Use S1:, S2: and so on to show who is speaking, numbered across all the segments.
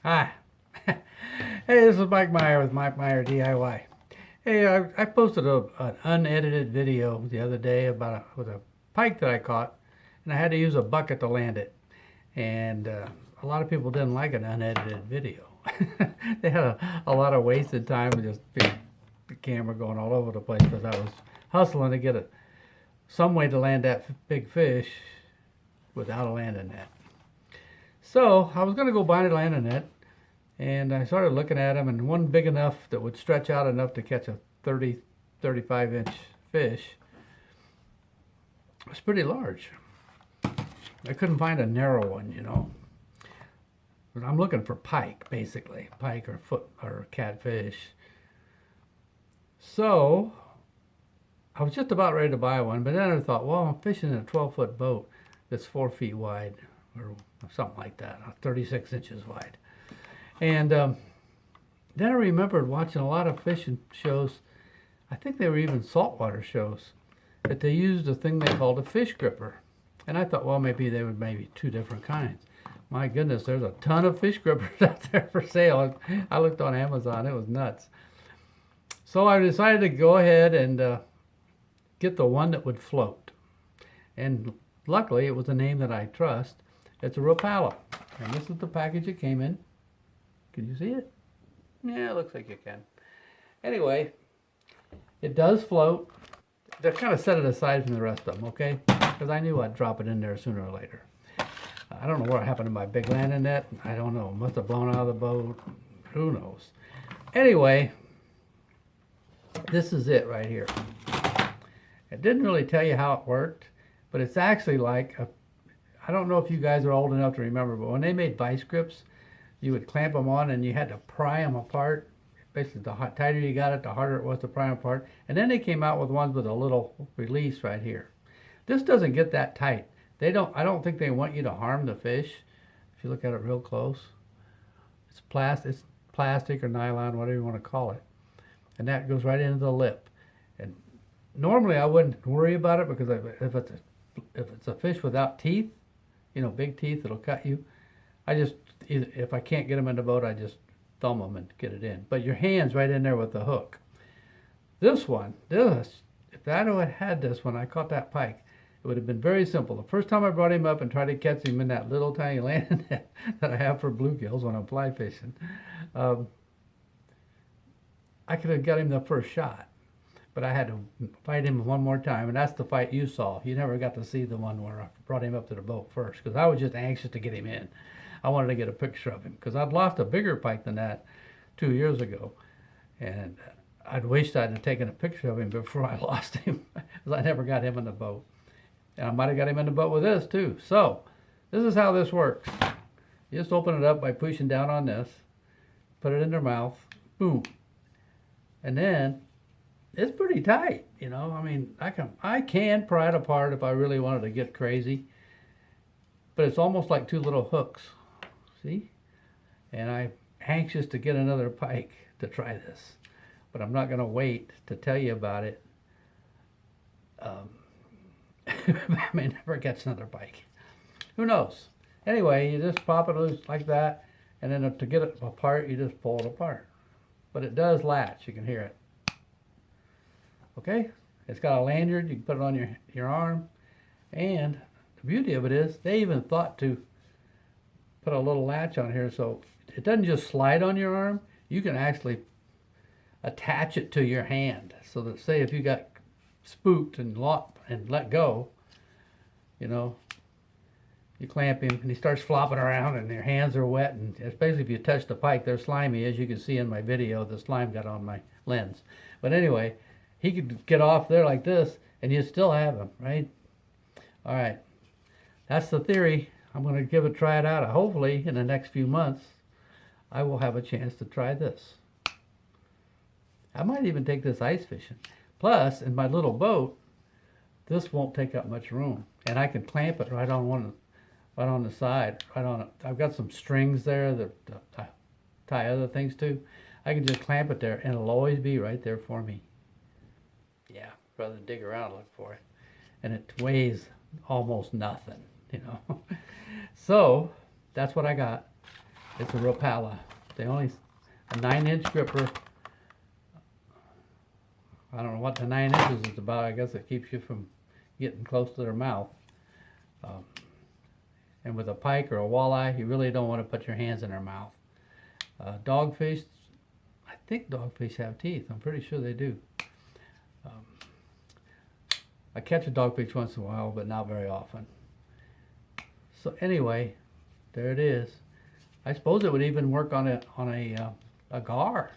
S1: Hi. Hey, this is Mike Meier with Mike Meier DIY. Hey, I posted an unedited video the other day with a pike that I caught, and I had to use a bucket to land it. And a lot of people didn't like an unedited video. They had a lot of wasted time with just the camera going all over the place because I was hustling to get some way to land that big fish without a landing net. So I was going to go buy a landing net, and I started looking at them, and one big enough that would stretch out enough to catch a 30, 35-inch fish was pretty large. I couldn't find a narrow one. But I'm looking for pike, basically. Pike or catfish. So I was just about ready to buy one, but then I thought, well, I'm fishing in a 12-foot boat that's 4 feet wide, or something like that, 36 inches wide. And then I remembered watching a lot of fishing shows. I think they were even saltwater shows, that they used a thing they called a fish gripper. And I thought, well, maybe they would maybe two different kinds. My goodness, there's a ton of fish grippers out there for sale. I looked on Amazon. It was nuts. So I decided to go ahead and get the one that would float. And luckily, it was a name that I trust. It's a Rapala. And this is the package it came in. Can you see it? Yeah, it looks like you can. Anyway, it does float. They kind of set it aside from the rest of them, okay? Because I knew I'd drop it in there sooner or later. I don't know what happened to my big landing net. I don't know. Must have blown out of the boat. Who knows? Anyway, this is it right here. It didn't really tell you how it worked, but it's actually like I don't know if you guys are old enough to remember, but when they made vice grips, you would clamp them on and you had to pry them apart. Basically, the tighter you got it, the harder it was to pry them apart. And then they came out with ones with a little release right here. This doesn't get that tight. I don't think they want you to harm the fish. If you look at it real close, it's plastic or nylon, whatever you want to call it. And that goes right into the lip. And normally I wouldn't worry about it because if it's a fish without teeth, big teeth that'll cut you, if I can't get them in the boat, I just thumb them and get it in. But your hand's right in there with the hook. If I had this when I caught that pike, it would have been very simple. The first time I brought him up and tried to catch him in that little tiny landing net that I have for bluegills when I'm fly fishing, I could have got him the first shot. But I had to fight him one more time, and that's the fight you saw. You never got to see the one where I brought him up to the boat first, because I was just anxious to get him in. I wanted to get a picture of him, because I'd lost a bigger pike than that 2 years ago, and I'd wished I'd have taken a picture of him before I lost him, because I never got him in the boat. And I might have got him in the boat with this too. So, this is how this works. You just open it up by pushing down on this, put it in their mouth, boom. And then, it's pretty tight, I mean, I can pry it apart if I really wanted to get crazy. But it's almost like two little hooks. See? And I'm anxious to get another pike to try this. But I'm not going to wait to tell you about it. I may never catch another pike. Who knows? Anyway, you just pop it loose like that, and then to get it apart, you just pull it apart. But it does latch. You can hear it. Okay? It's got a lanyard. You can put it on your arm. And the beauty of it is they even thought to put a little latch on here so it doesn't just slide on your arm. You can actually attach it to your hand so that, say, if you got spooked and let go, you clamp him and he starts flopping around and your hands are wet, and especially if you touch the pike, they're slimy. As you can see in my video, the slime got on my lens. But anyway, he could get off there like this and you still have him, right? All right, that's the theory. I'm going to try it out. Hopefully in the next few months I will have a chance to try this. I might even take this ice fishing. Plus, in my little boat, this won't take up much room, and I can clamp it right on the side, right on it. I've got some strings there that tie other things to. I can just clamp it there, and it'll always be right there for me. Yeah, rather than dig around and look for it. And it weighs almost nothing, So, that's what I got. It's a Rapala. They only, a 9-inch gripper. I don't know what the 9 inches is about. I guess it keeps you from getting close to their mouth. And with a pike or a walleye, you really don't want to put your hands in their mouth. Dogfish, I think dogfish have teeth. I'm pretty sure they do. I catch a dogfish once in a while, but not very often. So anyway, there it is. I suppose it would even work on a gar,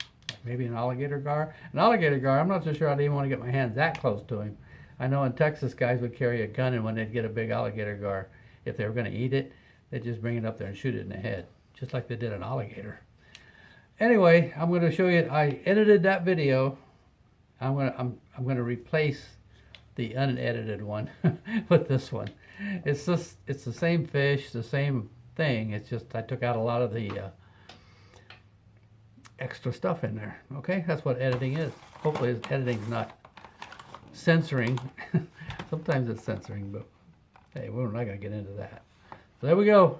S1: maybe an alligator gar. An alligator gar, I'm not so sure I'd even want to get my hands that close to him. I know in Texas, guys would carry a gun, and when they'd get a big alligator gar, if they were going to eat it, they'd just bring it up there and shoot it in the head, just like they did an alligator. Anyway, I'm going to show you. I edited that video. I'm going to replace the unedited one with this one. It's the same fish, the same thing. It's just I took out a lot of the extra stuff in there. Okay, that's what editing is. Hopefully, editing's not censoring. Sometimes it's censoring, but hey, we're not going to get into that. So there we go.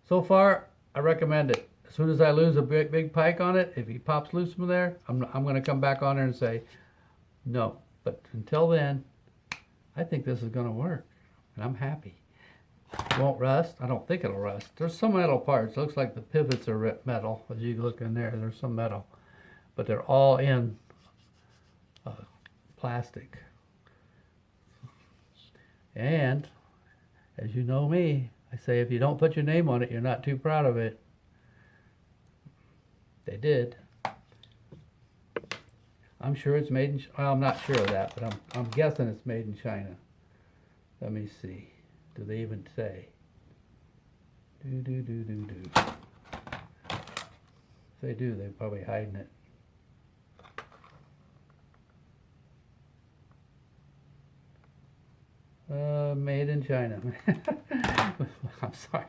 S1: So far, I recommend it. As soon as I lose a big pike on it, if he pops loose from there, I'm going to come back on there and say no. But until then, I think this is going to work, and I'm happy. It won't rust. I don't think it'll rust. There's some metal parts. It looks like the pivots are metal. As you look in there, there's some metal, but they're all in plastic. And as you know me, I say if you don't put your name on it, you're not too proud of it. They did. I'm sure it's made in, well, I'm not sure of that, but I'm guessing it's made in China. Let me see. Do they even say? If they do, they're probably hiding it. Made in China. I'm sorry.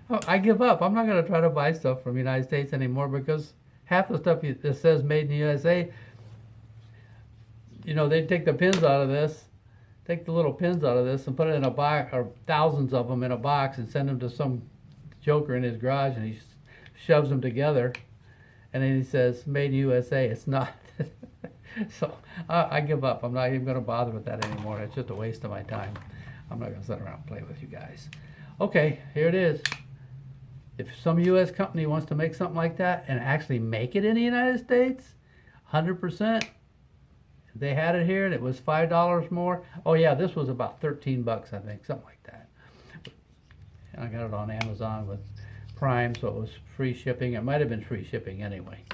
S1: Oh, I give up. I'm not going to try to buy stuff from the United States anymore because half the stuff that says made in the USA, you know, they take the pins out of this, take the little pins out of this and put it in a box, or thousands of them in a box, and send them to some joker in his garage, and he shoves them together, and then he says, made in USA. It's not. So I give up. I'm not even going to bother with that anymore. It's just a waste of my time. I'm not going to sit around and play with you guys. Okay, here it is. If some U.S. company wants to make something like that and actually make it in the United States, 100%, they had it here and it was $5 more. Oh yeah, this was about 13 bucks, I think, something like that. And I got it on Amazon with Prime, so it was free shipping. It might have been free shipping anyway.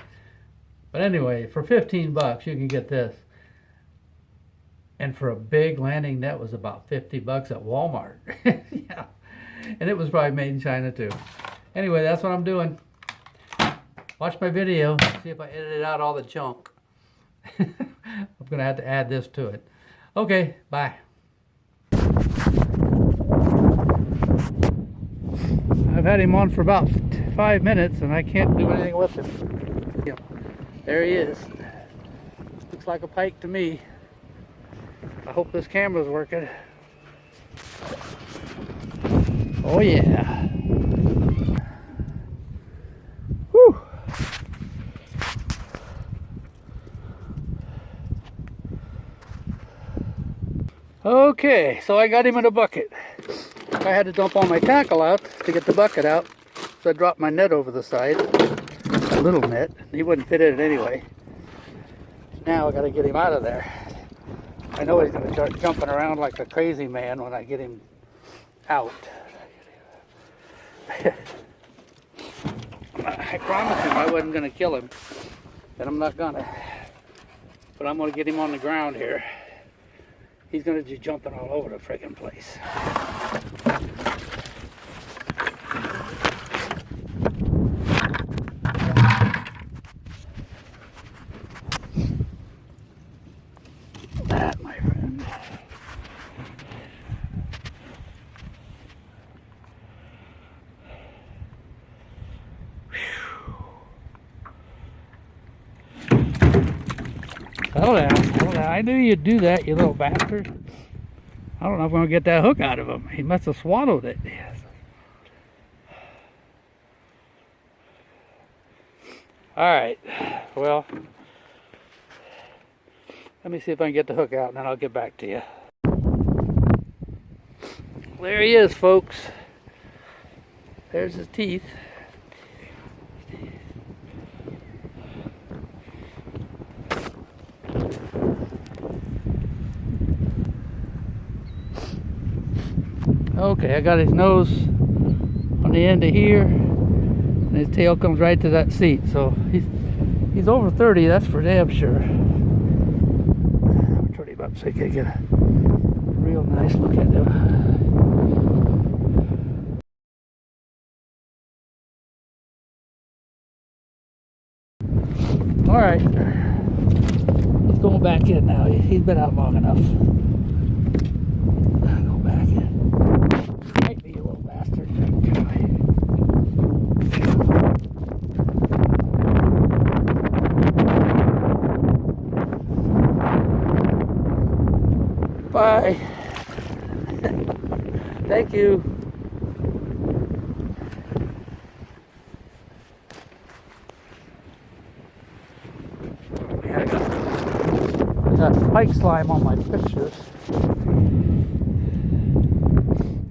S1: But anyway, for 15 bucks, you can get this. And for a big landing net was about 50 bucks at Walmart. Yeah. And it was probably made in China too. Anyway, that's what I'm doing. Watch my video, see if I edited out all the junk. I'm going to have to add this to it. Okay, bye. I've had him on for about 5 minutes and I can't do anything with him. Yeah. There he is. Looks like a pike to me. I hope this camera's working. Oh yeah. Whew. Okay, so I got him in a bucket. I had to dump all my tackle out to get the bucket out, so I dropped my net over the side. A little net. He wouldn't fit in it anyway. Now I got to get him out of there. I know he's going to start jumping around like a crazy man when I get him out. I promised him I wasn't going to kill him, and I'm not going to. But I'm going to get him on the ground here. He's going to be jumping all over the friggin' place. That, my friend. Settle down, settle down. I knew you'd do that, you little bastard. I don't know if I'm going to get that hook out of him. He must have swallowed it. All right, well, let me see if I can get the hook out and then I'll get back to you. There he is, folks. There's his teeth. Okay, I got his nose on the end of here, and his tail comes right to that seat. So he's over 30, that's for damn sure. I'll turn him up so you can get a real nice look at him. All right, he's going back in now. He's been out long enough. Go back in. Fight me, you little bastard. Bye. Thank you. I got spike slime on my pictures.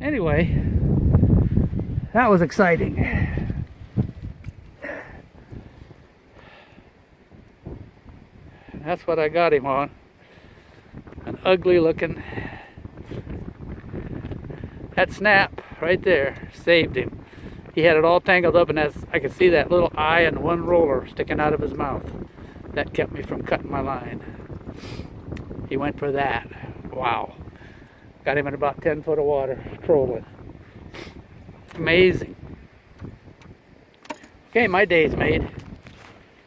S1: Anyway, that was exciting. That's what I got him on. An ugly looking. That snap right there saved him. He had it all tangled up, and as I could see that little eye and one roller sticking out of his mouth. That kept me from cutting my line. He went for that. Wow. Got him in about 10 foot of water, trolling. Amazing. Okay, my day's made.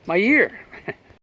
S1: My year.